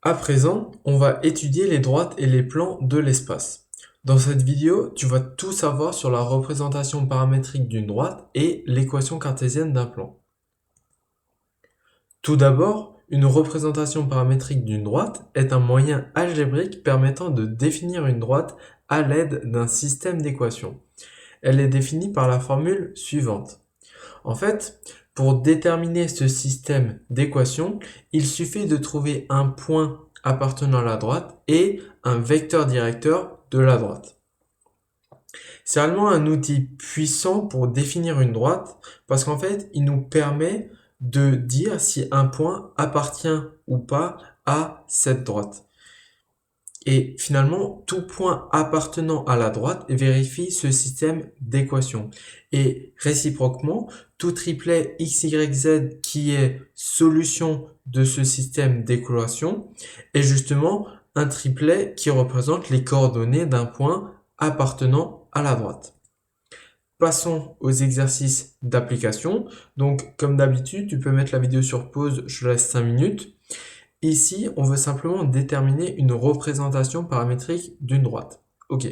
À présent, on va étudier les droites et les plans de l'espace. Dans cette vidéo, tu vas tout savoir sur la représentation paramétrique d'une droite et l'équation cartésienne d'un plan. Tout d'abord, une représentation paramétrique d'une droite est un moyen algébrique permettant de définir une droite à l'aide d'un système d'équations. Elle est définie par la formule suivante. En fait, pour déterminer ce système d'équations, il suffit de trouver un point appartenant à la droite et un vecteur directeur de la droite. C'est réellement un outil puissant pour définir une droite parce qu'en fait, il nous permet de dire si un point appartient ou pas à cette droite. Et finalement, tout point appartenant à la droite vérifie ce système d'équations. Et réciproquement, tout triplet x, y, z qui est solution de ce système d'équation est justement un triplet qui représente les coordonnées d'un point appartenant à la droite. Passons aux exercices d'application. Donc, comme d'habitude, tu peux mettre la vidéo sur pause, je laisse 5 minutes. Ici, on veut simplement déterminer une représentation paramétrique d'une droite. Ok.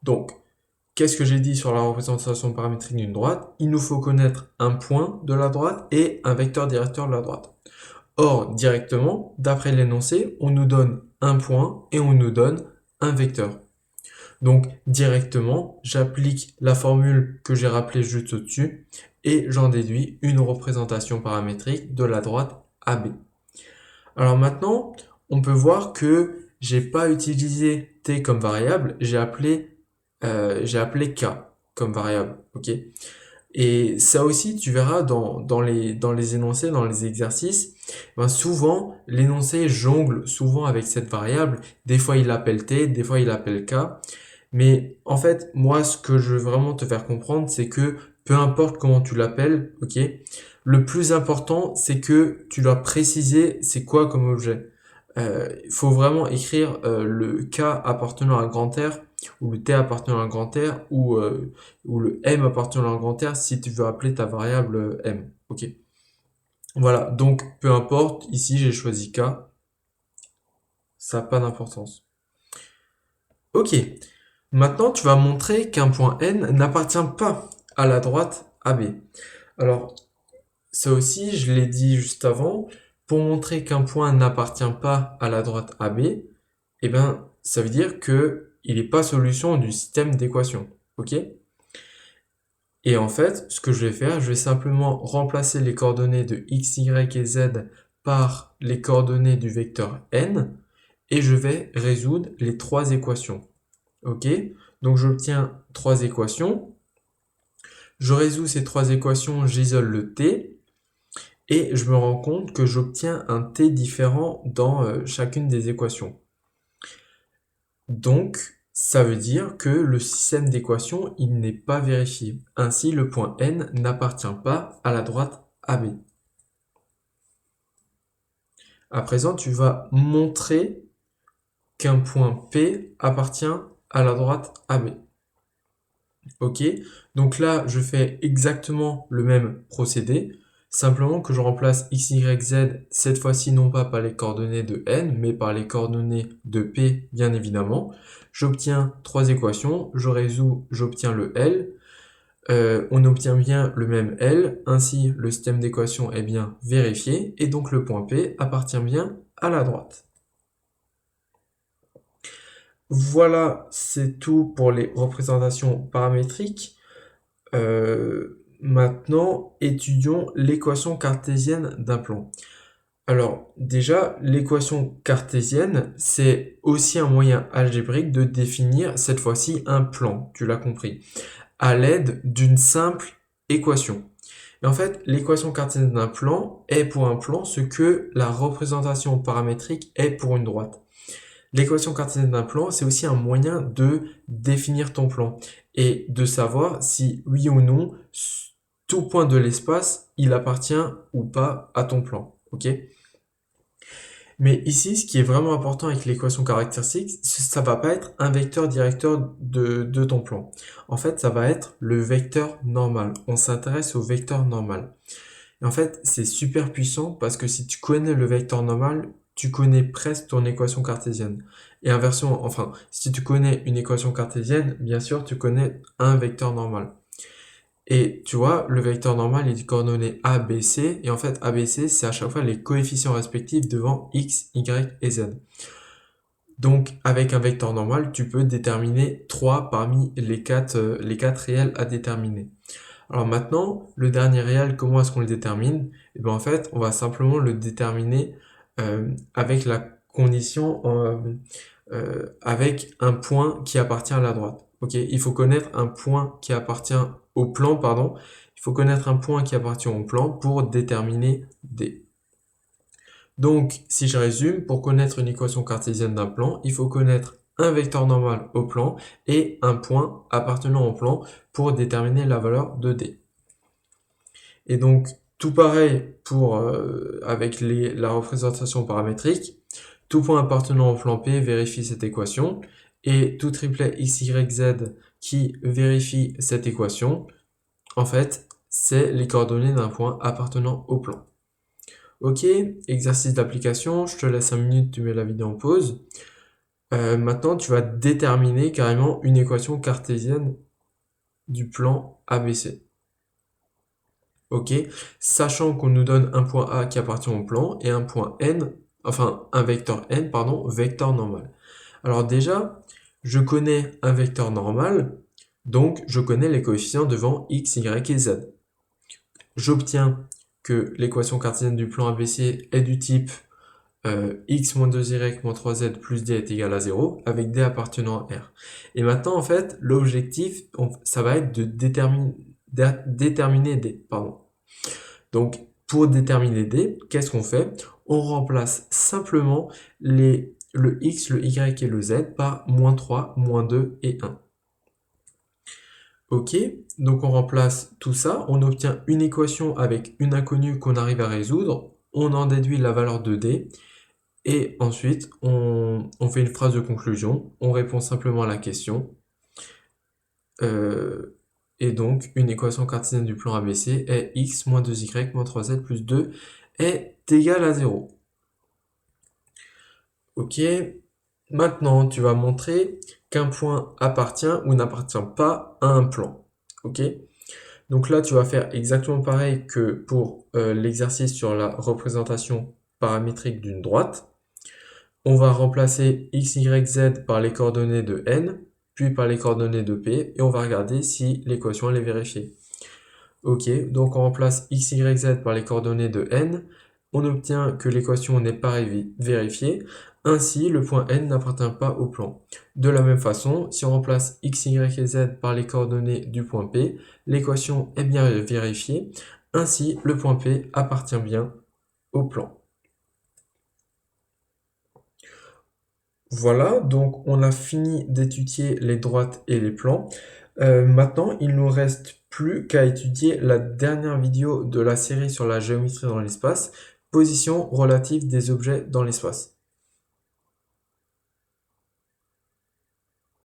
Donc, qu'est-ce que j'ai dit sur la représentation paramétrique d'une droite? Il nous faut connaître un point de la droite et un vecteur directeur de la droite. Or, directement, d'après l'énoncé, on nous donne un point et on nous donne un vecteur. Donc, directement, j'applique la formule que j'ai rappelée juste au-dessus et j'en déduis une représentation paramétrique de la droite AB. Alors maintenant, on peut voir que j'ai pas utilisé t comme variable, j'ai appelé k comme variable, ok? Et ça aussi, tu verras dans les énoncés, dans les exercices, ben souvent, l'énoncé jongle souvent avec cette variable. Des fois, il l'appelle t, des fois, il l'appelle k. Mais en fait, moi, ce que je veux vraiment te faire comprendre, c'est que peu importe comment tu l'appelles, ok, le plus important, c'est que tu dois préciser c'est quoi comme objet. Il faut vraiment écrire le K appartenant à grand R ou le T appartenant à grand R ou le M appartenant à grand R si tu veux appeler ta variable M. Ok. Voilà, donc peu importe, ici j'ai choisi K, ça n'a pas d'importance. Ok, maintenant tu vas montrer qu'un point N n'appartient pas à la droite AB. Alors, ça aussi, je l'ai dit juste avant, pour montrer qu'un point n'appartient pas à la droite AB, eh ben, ça veut dire que il n'est pas solution du système d'équation. Ok? Et en fait, ce que je vais faire, je vais simplement remplacer les coordonnées de x, y et z par les coordonnées du vecteur n et je vais résoudre les trois équations. Ok? Donc j'obtiens trois équations. Je résous ces trois équations, j'isole le t et je me rends compte que j'obtiens un t différent dans chacune des équations. Donc, ça veut dire que le système d'équations, il n'est pas vérifié. Ainsi, le point N n'appartient pas à la droite AB. À présent, tu vas montrer qu'un point P appartient à la droite AB. Ok, donc là, je fais exactement le même procédé, simplement que je remplace x, y, z, cette fois-ci non pas par les coordonnées de n, mais par les coordonnées de p, bien évidemment. J'obtiens trois équations, je résous, j'obtiens le L. On obtient bien le même L, ainsi le système d'équations est bien vérifié, et donc le point P appartient bien à la droite. Voilà, c'est tout pour les représentations paramétriques. Maintenant, étudions l'équation cartésienne d'un plan. Alors déjà, l'équation cartésienne, c'est aussi un moyen algébrique de définir cette fois-ci un plan, tu l'as compris, à l'aide d'une simple équation. Et en fait, l'équation cartésienne d'un plan est pour un plan ce que la représentation paramétrique est pour une droite. L'équation cartésienne d'un plan, c'est aussi un moyen de définir ton plan et de savoir si oui ou non tout point de l'espace, il appartient ou pas à ton plan. Ok? Mais ici, ce qui est vraiment important avec l'équation caractéristique, ça va pas être un vecteur directeur de ton plan. En fait, ça va être le vecteur normal. On s'intéresse au vecteur normal. Et en fait, c'est super puissant parce que si tu connais le vecteur normal, tu connais presque ton équation cartésienne. Et inversement, enfin, si tu connais une équation cartésienne, bien sûr, tu connais un vecteur normal. Et tu vois, le vecteur normal est coordonné A, B, C, et en fait, A, B, C, c'est à chaque fois les coefficients respectifs devant X, Y et Z. Donc, avec un vecteur normal, tu peux déterminer 3 parmi les 4 réels à déterminer. Alors maintenant, le dernier réel, comment est-ce qu'on le détermine? Et bien en fait, on va simplement le déterminer avec la condition, avec un point qui appartient à la droite. Ok, il faut connaître un point qui appartient au plan, pardon. Il faut connaître un point qui appartient au plan pour déterminer D. Donc, si je résume, pour connaître une équation cartésienne d'un plan, il faut connaître un vecteur normal au plan et un point appartenant au plan pour déterminer la valeur de D. Et donc, tout pareil pour, avec la représentation paramétrique, tout point appartenant au plan P vérifie cette équation, et tout triplet x, y, z qui vérifie cette équation, en fait, c'est les coordonnées d'un point appartenant au plan. Ok, exercice d'application, je te laisse 5 minutes, tu mets la vidéo en pause. Maintenant, tu vas déterminer carrément une équation cartésienne du plan ABC. Ok, sachant qu'on nous donne un point A qui appartient au plan et un point N, enfin un vecteur N, pardon, vecteur normal. Alors déjà, je connais un vecteur normal, donc je connais les coefficients devant X, Y et Z. J'obtiens que l'équation cartésienne du plan ABC est du type x moins 2y moins 3z plus d est égal à 0, avec d appartenant à R. Et maintenant, en fait, l'objectif, ça va être de déterminer d. Pardon. Donc, pour déterminer d, qu'est-ce qu'on fait? On remplace simplement le x, le y et le z par moins 3, moins 2 et 1. Ok, donc on remplace tout ça, on obtient une équation avec une inconnue qu'on arrive à résoudre, on en déduit la valeur de d, et ensuite on fait une phrase de conclusion, on répond simplement à la question, et donc une équation cartésienne du plan ABC est x moins 2y moins 3z plus 2 est égal à 0. Ok, maintenant tu vas montrer qu'un point appartient ou n'appartient pas à un plan. Ok, donc là tu vas faire exactement pareil que pour l'exercice sur la représentation paramétrique d'une droite. On va remplacer x, y, z par les coordonnées de n, puis par les coordonnées de p, et on va regarder si l'équation est vérifiée. Ok, donc on remplace x, y, z par les coordonnées de n, on obtient que l'équation n'est pas vérifiée, ainsi le point n n'appartient pas au plan. De la même façon, si on remplace x, y et z par les coordonnées du point P, l'équation est bien vérifiée, ainsi le point P appartient bien au plan. Voilà, donc on a fini d'étudier les droites et les plans. Maintenant, il nous reste plus qu'à étudier la dernière vidéo de la série sur la géométrie dans l'espace, position relative des objets dans l'espace.